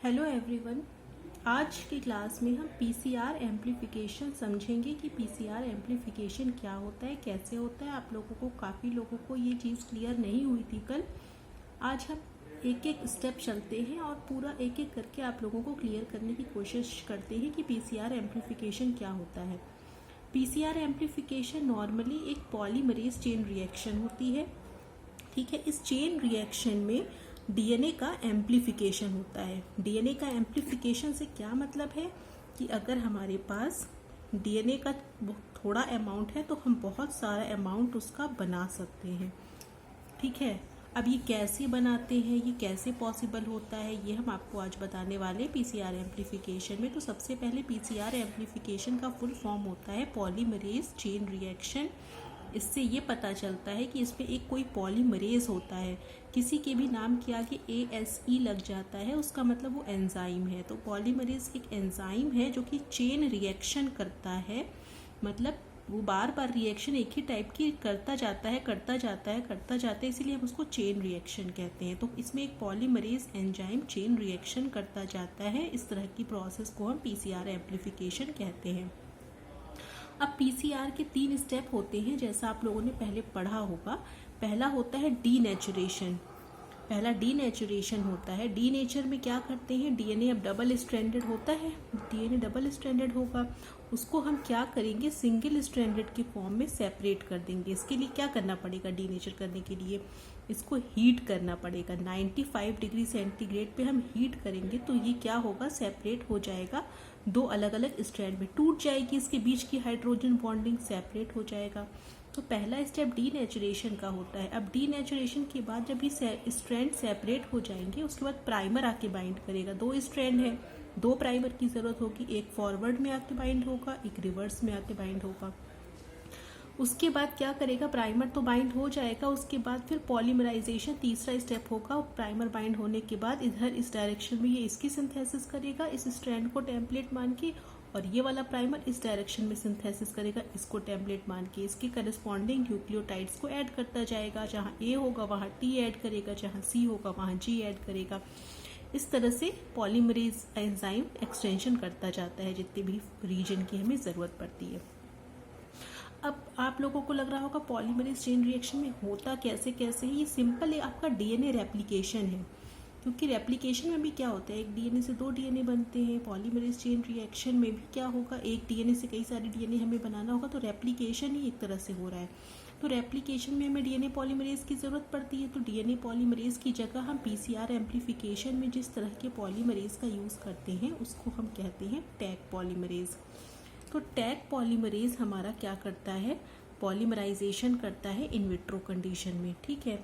Hello everyone. आज की class में हम पीसीआर एम्प्लीफिकेशन समझेंगे कि पीसीआर एम्प्लीफिकेशन क्या होता है, कैसे होता है। आप लोगों को काफ़ी लोगों को ये चीज़ क्लियर नहीं हुई थी कल। आज हम एक एक स्टेप चलते हैं और पूरा एक एक करके आप लोगों को क्लियर करने की कोशिश करते हैं कि पीसीआर एम्प्लीफिकेशन क्या होता है। पीसीआर एम्प्लीफिकेशन नॉर्मली एक पॉलीमरेज चेन रिएक्शन होती है, ठीक है। इस चेन रिएक्शन में डीएनए का एम्प्लीफिकेशन होता है। डीएनए का एम्प्लीफिकेशन से क्या मतलब है कि अगर हमारे पास डीएनए का थोड़ा अमाउंट है तो हम बहुत सारा अमाउंट उसका बना सकते हैं, ठीक है। अब ये कैसे बनाते हैं, ये कैसे पॉसिबल होता है, ये हम आपको आज बताने वाले पीसीआर एम्प्लीफिकेशन में। तो सबसे पहले पीसीआर एम्प्लीफिकेशन का फुल फॉर्म होता है पॉलीमरेज चेन रिएक्शन। इससे ये पता चलता है कि इसमें एक कोई पॉलीमरेज होता है, किसी के भी नाम के आगे ASE लग जाता है, उसका मतलब वो एंजाइम है। तो पॉलीमरेज एक एंजाइम है जो कि चेन रिएक्शन करता है, मतलब वो बार बार रिएक्शन एक ही टाइप की करता जाता है, इसीलिए हम उसको चेन रिएक्शन कहते हैं। तो इसमें एक पॉलीमरेज एंजाइम चेन रिएक्शन करता जाता है, इस तरह की प्रोसेस को हम पीसीआर एम्प्लीफिकेशन कहते हैं। अब पीसीआर के 3 स्टेप होते हैं, जैसा आप लोगों ने पहले पढ़ा होगा। पहला होता है डीनेचुरेशन। पहला डीनेचुरेशन होता है। डीनेचर में क्या करते हैं, डीएनए अब डबल स्ट्रैंडेड होता है, डीएनए डबल स्ट्रैंडेड होगा, उसको हम क्या करेंगे, सिंगल स्ट्रैंडेड के फॉर्म में सेपरेट कर देंगे। इसके लिए क्या करना पड़ेगा, डीनेचर करने के लिए इसको हीट करना पड़ेगा। 95 डिग्री सेंटीग्रेड पे हम हीट करेंगे तो ये क्या होगा, सेपरेट हो जाएगा, दो अलग अलग स्ट्रैंड में टूट जाएगी, इसके बीच की हाइड्रोजन बॉन्डिंग सेपरेट हो जाएगा। तो पहला स्टेप डीनेचुरेशन का होता है। अब डीनेचुरेशन के बाद जब ये स्ट्रैंड सेपरेट हो जाएंगे, उसके बाद प्राइमर आके बाइंड करेगा। 2 स्ट्रैंड है, 2 प्राइमर की जरूरत होगी, एक फॉरवर्ड में आके बाइंड होगा, एक रिवर्स में आके बाइंड होगा। उसके बाद क्या करेगा, प्राइमर तो बाइंड हो जाएगा, उसके बाद फिर पॉलीमराइजेशन तीसरा स्टेप होगा। प्राइमर बाइंड होने के बाद इधर इस डायरेक्शन में ये इसकी सिंथेसिस करेगा, इस स्ट्रैंड को टेम्पलेट मान के, और ये वाला प्राइमर इस डायरेक्शन में सिंथेसिस करेगा, इसको टेम्पलेट मान के। इसके करस्पॉन्डिंग न्यूक्लियोटाइड्स को ऐड करता जाएगा, जहाँ A होगा वहाँ T ऐड करेगा, जहाँ C होगा वहाँ G ऐड करेगा। इस तरह से पॉलीमरेज एंजाइम एक्सटेंशन करता जाता है जितने भी रीजन की हमें ज़रूरत पड़ती है। अब आप लोगों को लग रहा होगा पॉलीमरेज चेन रिएक्शन में होता कैसे कैसे है। ये सिंपल है, आपका डीएनए रेप्लिकेशन है, क्योंकि रेप्लिकेशन में भी क्या होता है, एक डीएनए से 2 डीएनए बनते हैं। पॉलीमरेज चेन रिएक्शन में भी क्या होगा, एक डीएनए से कई सारे डीएनए हमें बनाना होगा, तो रेप्लिकेशन ही एक तरह से हो रहा है। तो रेप्लिकेशन में हमें डीएनए पॉलीमरेज की ज़रूरत पड़ती है। तो डीएनए पॉलीमरेज की जगह हम पीसीआर एम्प्लीफिकेशन में जिस तरह के पॉलीमरेज का यूज़ करते हैं उसको हम कहते हैं टैग पॉलीमरेज। तो टैग पॉलीमरेज हमारा क्या करता है, पॉलीमराइजेशन करता है इन विट्रो कंडीशन में, ठीक है।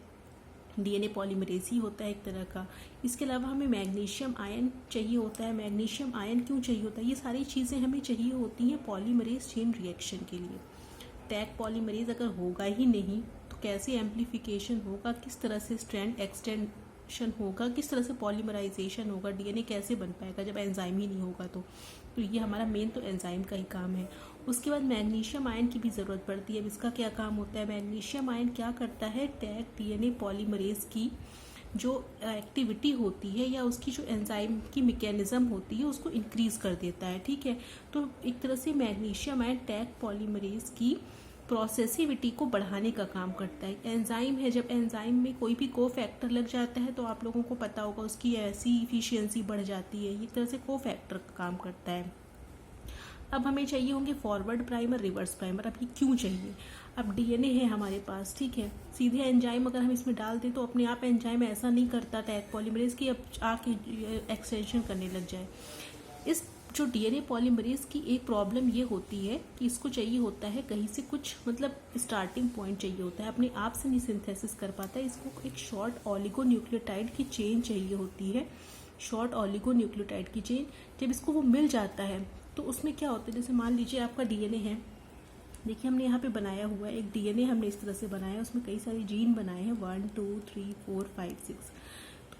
डीएनए पॉलीमरेज ही होता है एक तरह का। इसके अलावा हमें मैग्नीशियम आयन चाहिए होता है। मैग्नीशियम आयन क्यों चाहिए होता है, ये सारी चीज़ें हमें चाहिए होती हैं पॉलीमरेज चेन रिएक्शन के लिए। टैग पॉलीमरेज अगर होगा ही नहीं तो कैसे एम्प्लीफिकेशन होगा, किस तरह से स्ट्रैंड एक्सटेंशन होगा, किस तरह से पॉलीमराइजेशन होगा, डीएनए कैसे बन पाएगा जब एंजाइम ही नहीं होगा। तो ये हमारा मेन तो एंजाइम का ही काम है। उसके बाद मैग्नीशियम आयन की भी ज़रूरत पड़ती है। अब इसका क्या काम होता है, मैग्नीशियम आयन क्या करता है, टैग डीएनए पॉलीमरेज की जो एक्टिविटी होती है या उसकी जो एंजाइम की मैकेनिज्म होती है उसको इंक्रीज़ कर देता है, ठीक है। तो एक तरह से मैग्नीशियम आयन टैग पॉलीमरेज की प्रोसेसिविटी को बढ़ाने का काम करता है। एंजाइम है, जब एंजाइम में कोई भी को फैक्टर लग जाता है तो आप लोगों को पता होगा उसकी ऐसी इफिशियंसी बढ़ जाती है। एक तरह से को फैक्टर का काम करता है। अब हमें चाहिए होंगे फॉरवर्ड प्राइमर, रिवर्स प्राइमर। अब ये क्यों चाहिए, अब डीएनए है हमारे पास, ठीक है। सीधे एंजाइम अगर हम इसमें डाल दें तो अपने आप एंजाइम ऐसा नहीं करता टैग पॉलीमरेज की अब आके एक्सटेंशन करने लग जाए। इस जो डीएनए पॉलीमरेज की एक प्रॉब्लम ये होती है कि इसको चाहिए होता है कहीं से कुछ, मतलब स्टार्टिंग पॉइंट चाहिए होता है, अपने आप से नहीं सिंथेसिस कर पाता है। इसको एक शॉर्ट ऑलिगोन्यूक्लियोटाइड की चेन चाहिए होती है, शॉर्ट ऑलिगोन्यूक्लियोटाइड की चेन। जब इसको वो मिल जाता है तो उसमें क्या होता है, जैसे मान लीजिए आपका डीएनए है, देखिए हमने यहाँ पे बनाया हुआ है एक डीएनए, हमने इस तरह से बनाया, उसमें कई सारे जीन बनाए हैं 1 2 3 4 5 6।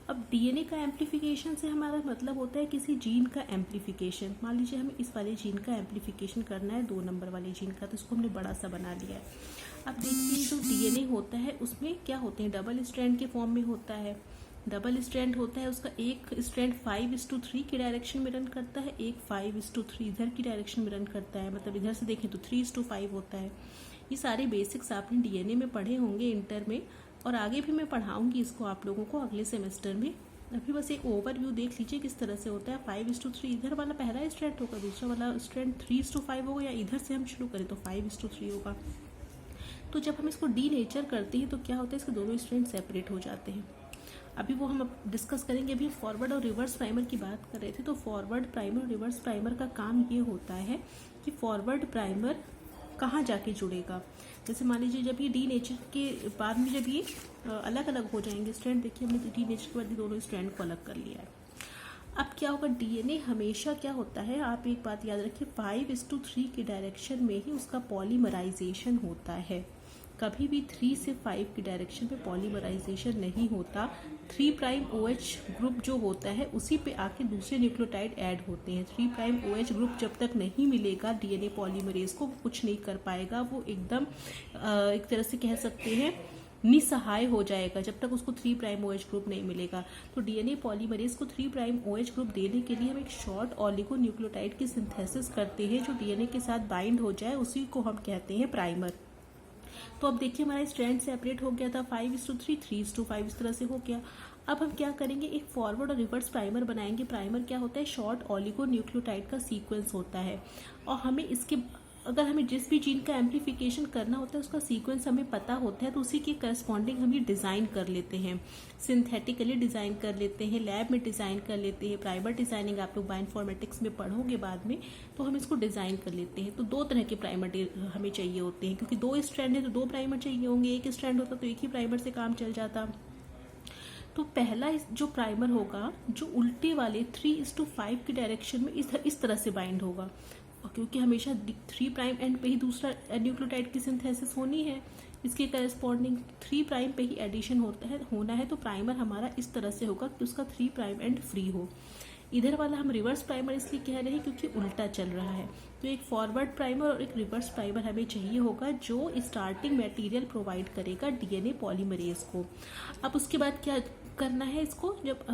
अब डीएनए का एम्प्लीफिकेशन से हमारा मतलब होता है किसी जीन का एम्प्लीफिकेशन। मान लीजिए हमें इस वाले जीन का एम्प्लीफिकेशन करना है, 2 नंबर वाले जीन का, तो इसको हमने बड़ा सा बना लिया है। अब देखिए जो डीएनए होता है उसमें क्या होते हैं, डबल स्ट्रैंड के फॉर्म में होता है, डबल स्ट्रैंड होता है उसका एक स्ट्रैंड 5:3 की डायरेक्शन में रन करता है, एक 5:3 इधर की डायरेक्शन में रन करता है, मतलब इधर से देखें तो 3:5 होता है। ये सारे बेसिक्स आपने डीएनए में पढ़े होंगे इंटर में, और आगे भी मैं पढ़ाऊंगी इसको आप लोगों को अगले सेमेस्टर में। अभी बस एक ओवरव्यू देख लीजिए किस तरह से होता है। 5:3 इधर वाला पहला स्ट्रैंड होगा, दूसरा वाला स्ट्रैंड 3:5 होगा, या इधर से हम शुरू करें तो 5:3 होगा। तो जब हम इसको डीनेचर करते हैं तो क्या होता है, इसके दोनों स्ट्रैंड सेपरेट हो जाते हैं। अभी वो हम डिस्कस करेंगे। अभी फॉरवर्ड और रिवर्स प्राइमर की बात कर रहे थे, तो फॉरवर्ड प्राइमर और रिवर्स प्राइमर का काम ये होता है कि फॉरवर्ड प्राइमर कहाँ जाके जुड़ेगा। जैसे मान लीजिए जब ये डीनेचर के बाद में जब ये अलग अलग हो जाएंगे स्ट्रैंड, देखिए हमने डीनेचर के बाद ये दोनों स्ट्रैंड को अलग कर लिया है। अब क्या होगा, डीएनए हमेशा क्या होता है, आप एक बात याद रखिए, 5:3 की डायरेक्शन में ही उसका पॉलीमराइजेशन होता है। कभी भी 3 से 5 की डायरेक्शन में पॉलीमराइजेशन नहीं होता। 3' OH ग्रुप जो होता है उसी पे आके दूसरे न्यूक्लियोटाइड ऐड होते हैं। 3' OH ग्रुप जब तक नहीं मिलेगा डीएनए पॉलीमरेज को, वो कुछ नहीं कर पाएगा, वो एकदम एक तरह से कह सकते हैं निसहाय हो जाएगा जब तक उसको 3' OH ग्रुप नहीं मिलेगा। तो डीएनए पॉलीमरेज को 3' OH ग्रुप देने के लिए हम एक शॉर्ट ऑलिगो न्यूक्लियोटाइड की सिंथेसिस करते हैं जो डीएनए के साथ बाइंड हो जाए, उसी को हम कहते हैं प्राइमर। तो अब देखिए हमारा स्ट्रैंड सेपरेट हो गया था, 5:3 3:5 इस तरह से हो गया। अब हम क्या करेंगे, एक फॉरवर्ड और रिवर्स प्राइमर बनाएंगे। प्राइमर क्या होता है, शॉर्ट ऑलिगो न्यूक्लियोटाइड का सीक्वेंस होता है, और हमें इसके अगर हमें जिस भी जीन का एम्प्लीफिकेशन करना होता है उसका सीक्वेंस हमें पता होता है, तो उसी के करस्पॉन्डिंग हम ये डिज़ाइन कर लेते हैं, सिंथेटिकली डिज़ाइन कर लेते हैं, लैब में डिज़ाइन कर लेते हैं। प्राइमर डिज़ाइनिंग आप लोग बायोइन्फॉर्मेटिक्स में पढ़ोगे बाद में, तो हम इसको डिज़ाइन कर लेते हैं। तो दो तरह के प्राइमर हमें चाहिए होते हैं, क्योंकि 2 स्ट्रैंड है तो 2 प्राइमर चाहिए होंगे, एक स्ट्रैंड होता तो एक ही प्राइमर से काम चल जाता। तो पहला जो प्राइमर होगा जो उल्टे वाले 3:5 की डायरेक्शन में इस तरह से बाइंड होगा, क्योंकि हमेशा 3' एंड पे ही दूसरा न्यूक्लियोटाइड की सिंथेसिस होनी है, इसके करस्पॉन्डिंग 3' पे ही एडिशन होना है। तो प्राइमर हमारा इस तरह से होगा कि उसका 3' एंड फ्री हो। इधर वाला हम रिवर्स प्राइमर इसलिए कह रहे हैं क्योंकि उल्टा चल रहा है। तो एक फॉरवर्ड प्राइमर और एक रिवर्स प्राइमर हमें चाहिए होगा जो स्टार्टिंग मटेरियल प्रोवाइड करेगा डीएनए पॉलीमरेज को। अब उसके बाद क्या करना है, इसको जब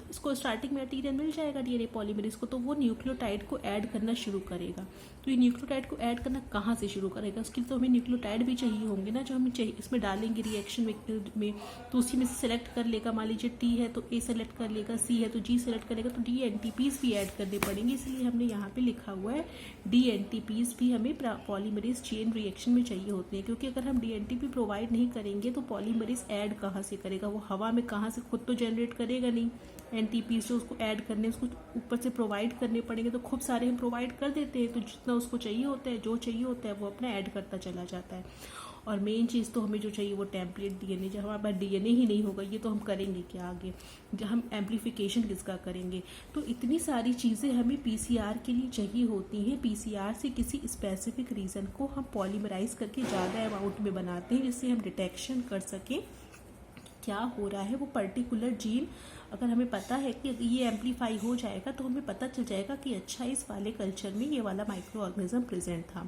इसको स्टार्टिंग मटेरियल मिल जाएगा डीएनए पॉलीमरेज को, तो वो न्यूक्लियोटाइड को ऐड करना शुरू करेगा। तो ये न्यूक्लियोटाइड को ऐड करना कहाँ से शुरू करेगा, उसके लिए तो हमें न्यूक्लियोटाइड भी चाहिए होंगे ना, जो हमें चाहिए इसमें डालेंगे रिएक्शन में। तो उसी में से सेलेक्ट कर लेगा, मान लीजिए टी है तो ए सेलेक्ट कर लेगा, सी है तो जी सेलेक्ट करेगा, तो DNTPs भी ऐड करने पड़ेंगे। इसलिए हमने यहाँ पे लिखा हुआ है DNTPs भी हमें पॉलीमरेज चेन रिएक्शन में चाहिए होते हैं, क्योंकि अगर हम DNTP प्रोवाइड नहीं करेंगे तो पॉलीमरेज ऐड कहाँ से करेगा, वो हवा में कहाँ से खुद तो जनरेट करेगा नहीं। NTPs जो उसको ऐड करने, उसको ऊपर से प्रोवाइड करने पड़ेंगे, तो खूब सारे हम प्रोवाइड कर देते हैं, तो जितना उसको चाहिए होता है, जो चाहिए होता है वो अपना ऐड करता चला जाता है। और मेन चीज़ तो हमें जो चाहिए वो टेम्पलेट डीएनए, जब हमारे पास डीएनए ही नहीं होगा, ये तो हम करेंगे क्या आगे, जब हम एम्प्लीफिकेशन किसका करेंगे। तो इतनी सारी चीज़ें हमें पीसीआर के लिए चाहिए होती हैं। पीसीआर से किसी स्पेसिफिक रीज़न को हम पॉलीमराइज करके ज़्यादा अमाउंट में बनाते हैं, जिससे हम डिटेक्शन कर सकें क्या हो रहा है। वो पर्टिकुलर जीन अगर हमें पता है कि ये एम्प्लीफाई हो जाएगा तो हमें पता चल जाएगा कि अच्छा इस वाले कल्चर में ये वाला माइक्रो ऑर्गेनिज्म प्रेजेंट था।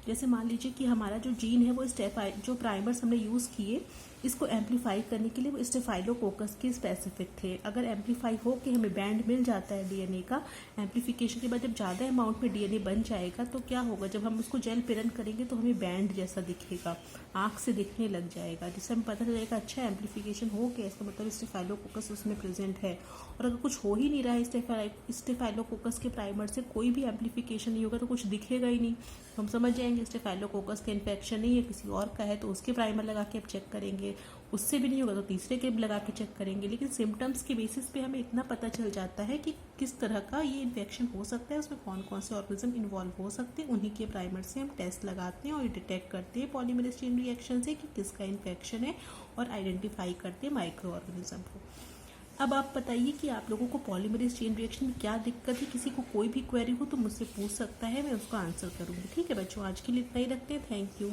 जैसे मान लीजिए कि हमारा जो जीन है वो जो प्राइमर्स हमने यूज़ किए इसको एम्प्लीफाई करने के लिए वो स्टेफाइलोकोकस के स्पेसिफिक थे। अगर एम्प्लीफाई हो के हमें बैंड मिल जाता है डीएनए का, एम्प्लीफिकेशन के बाद जब ज़्यादा अमाउंट में डीएनए बन जाएगा तो क्या होगा, जब हम उसको जेल पे रन करेंगे तो हमें बैंड जैसा दिखेगा, आँख से दिखने लग जाएगा, जिससे हमें पता चलेगा अच्छा एम्प्लीफिकेशन हो गया, इसका मतलब स्टेफाइलोकोकस उसमें प्रेजेंट है। और अगर कुछ हो ही नहीं रहा है स्टेफाइलोकोकस के प्राइमर से, कोई भी एम्प्लीफिकेशन नहीं होगा तो कुछ दिखेगा ही नहीं, हम समझ जाएंगे स्टेफाइलोकोकस का इन्फेक्शन नहीं है, किसी और का है, तो उसके प्राइमर लगा के अब चेक करेंगे। उससे भी नहीं होगा तो तीसरे के लगा के चेक करेंगे। लेकिन सिम्टम्स के बेसिस पे हमें इतना पता चल जाता है कि किस तरह का ये इन्फेक्शन हो सकता है, उसमें कौन कौन से ऑर्गेनिज्म इन्वॉल्व हो सकते हैं। उन्हीं के प्राइमर से हम टेस्ट लगाते हैं और डिटेक्ट करते हैं पॉलीमरेज चेन रिएक्शन से कि किसका इन्फेक्शन है, और आइडेंटिफाई करते हैं माइक्रो ऑर्गेनिज्म को। अब आप बताइए कि आप लोगों को पॉलीमरेज चेन रिएक्शन में क्या दिक्कत है। किसी को कोई भी क्वेरी हो तो मुझसे पूछ सकता है, मैं उसका आंसर करूँगी। ठीक है बच्चों, आज के लिए इतना ही रखते हैं। Thank you.